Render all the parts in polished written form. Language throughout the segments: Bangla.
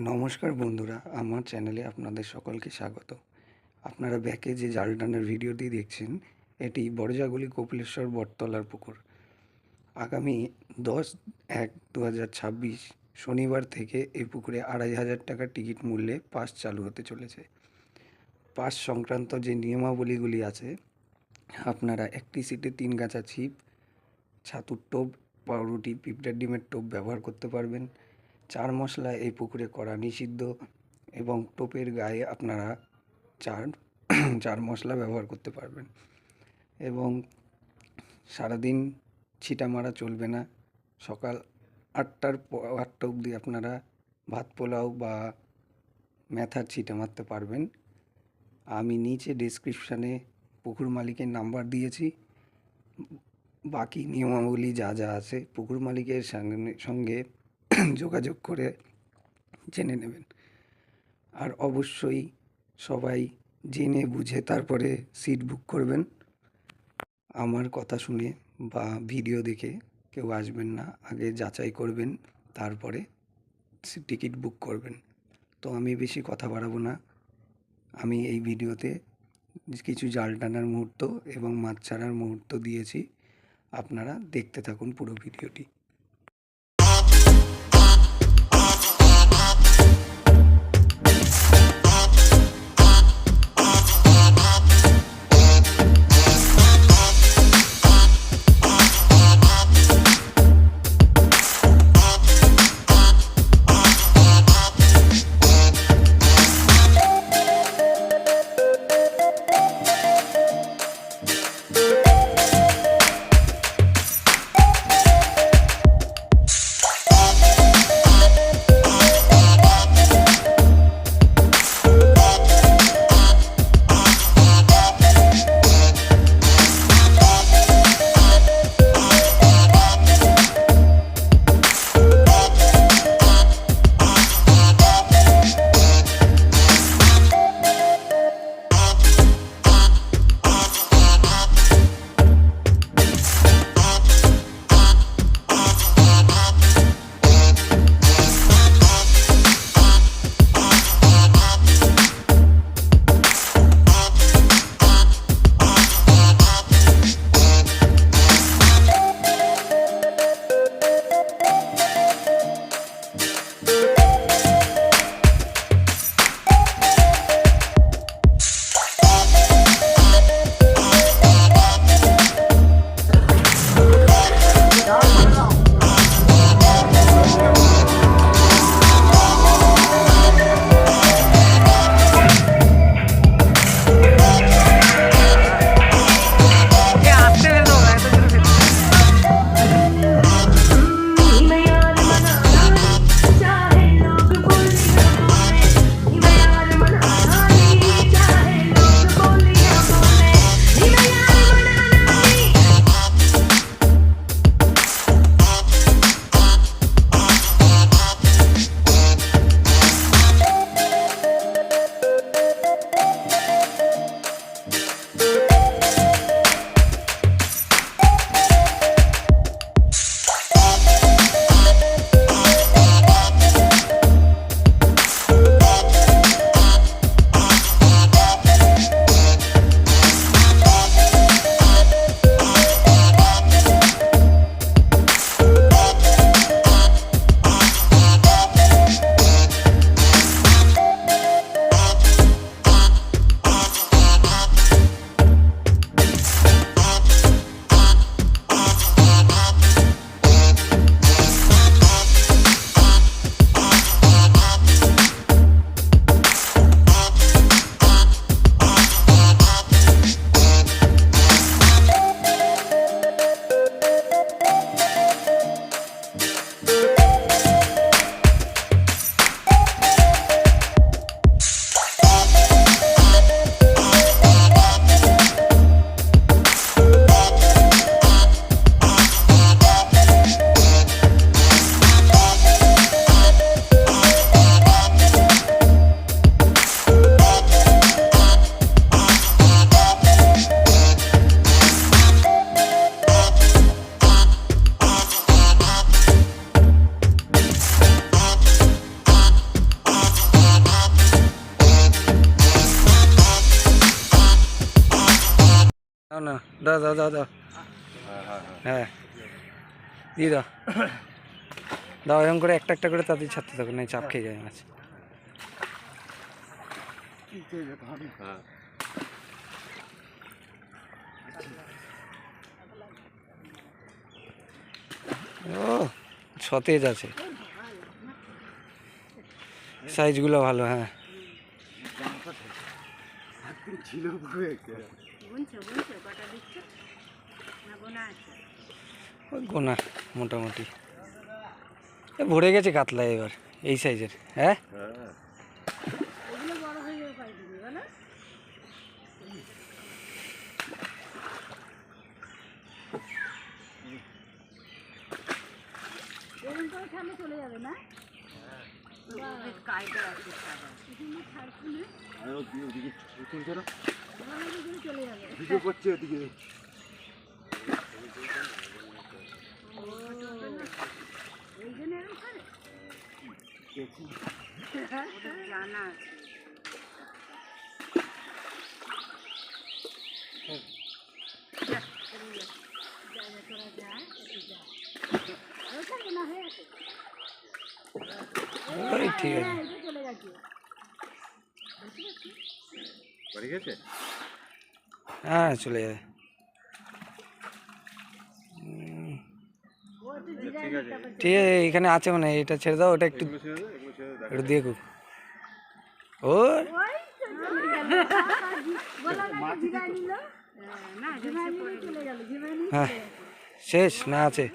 নমস্কার বন্ধুরা, আমার চ্যানেলে আপনাদের সকলকে স্বাগত। আপনারা ব্যাকে যে জাল টানার ভিডিওটি দেখছেন, এটি বড়জাগুলি কপিলেশ্বর বটতলার পুকুর। আগামী 10-1-2026 শনিবার থেকে এই পুকুরে 2500 টাকা টিকিট মূল্যে পাস চালু হতে চলেছে। পাস সংক্রান্ত যে নিয়মাবলীগুলি আছে, আপনারা একটি সিটে 3 গাছা ছিপ, ছাতুর টোপ, পাউরুটি, পিঁপড়ার ডিমের টোপ ব্যবহার করতে পারবেন। চার মশলা এই পুকুরে করা নিষিদ্ধ এবং টোপের গায়ে আপনারা চার মশলা ব্যবহার করতে পারবেন। এবং সারাদিন ছিটা মারা চলবে না। সকাল 8টা অবধি আপনারা ভাত পোলাও বা ম্যাথার ছিটা মারতে পারবেন। আমি নিচে ডেসক্রিপশানে পুকুর মালিকের নাম্বার দিয়েছি। বাকি নিয়মাবলী যা যা আছে পুকুর মালিকের সঙ্গে যোগাযোগ করে জেনে নেবেন। আর অবশ্যই সবাই জেনে বুঝে তারপরে সিট বুক করবেন। আমার কথা শুনে বা ভিডিও দেখে কেউ আসবেন না, আগে যাচাই করবেন, তারপরে টিকিট বুক করবেন। তো আমি বেশি কথা বাড়াবো না। আমি এই ভিডিওতে কিছু জাল টানার মুহূর্ত এবং মাছ ছাড়ার মুহূর্ত দিয়েছি। আপনারা দেখতে থাকুন পুরো ভিডিওটি। না, দাও দাও দাও দাও, হ্যাঁ দিয়ে দাও দাও, এরকম করে একটা একটা করে তাদের ছাড়তে থাকো, না চাপ খেয়ে যায় মাছ। ও সতেজ আছে, সাইজগুলো ভালো। হ্যাঁ ওই গোনা মোটামুটি ভরে গেছে কাতলা এবার এই সাইজের। হ্যাঁ চলে যাবে না চলে যাবে। এই জন্য এরকম করে জানা ঠিক আছে, চলে গেছে। হ্যাঁ চলে যাবে। ঠিক আছে, এখানে আছে মানে এটা ছেড়ে দাও, ওটা একটু একটু দিয়ে কুক ও। হ্যাঁ শেষ না আছে?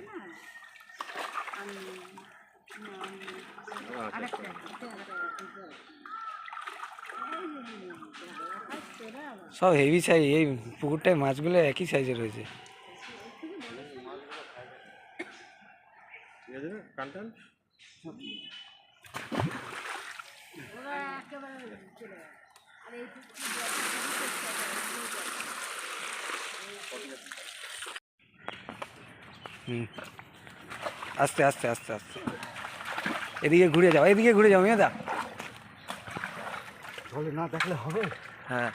সব হেভি সাইজ, এই পুকুরটায় মাছগুলো একই সাইজের রয়েছে। আস্তে আস্তে আস্তে আস্তে এদিকে ঘুরে যাও, এদিকে ঘুরে যাও মেয়েদা, না দেখলে হবে। হ্যাঁ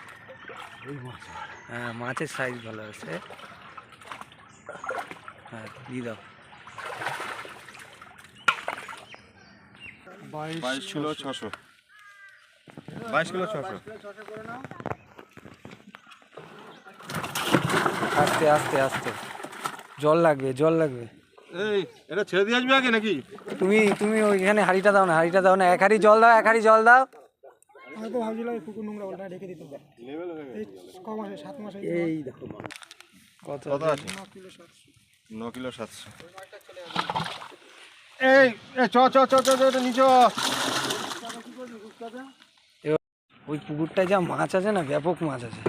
হ্যাঁ মাছের সাইজ ভালো আছে। হ্যাঁ দিয়ে দাও। 22 কিলো 600, 22 কিলো 600। আস্তে আস্তে আস্তে, জল লাগবে জল লাগবে। এই এটা ছেড়ে দিয়ে আসবে আগে নাকি? তুমি তুমি ওইখানে হাঁড়িটা দাও না, হাঁড়িটা দাও না, এক হাঁড়ি জল দাও, এক হাঁড়ি জল দাও। আমি তো ভাবছিলাম পুকুর নোংরা ওটা রেখে দিতে হবে। কম আছে 7 মাস। এই দেখো কত কত আছে? 9 কিলো 700। এই চ চ চ চ চ নিচে। ওই পুকুরটায় যা মাছ আছে না, ব্যাপক মাছ আছে।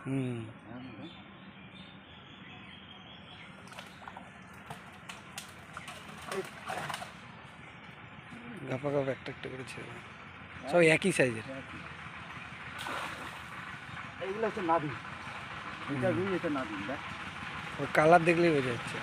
হুম গাপা গাপ একটা একটা করে ছেড়ে দাও। সব একই সাইজের। এইগুলো হচ্ছে নাদি, এটা রুই, এটা নাদি। দেখ ওর কালার দেখলেই বোঝা যাচ্ছে।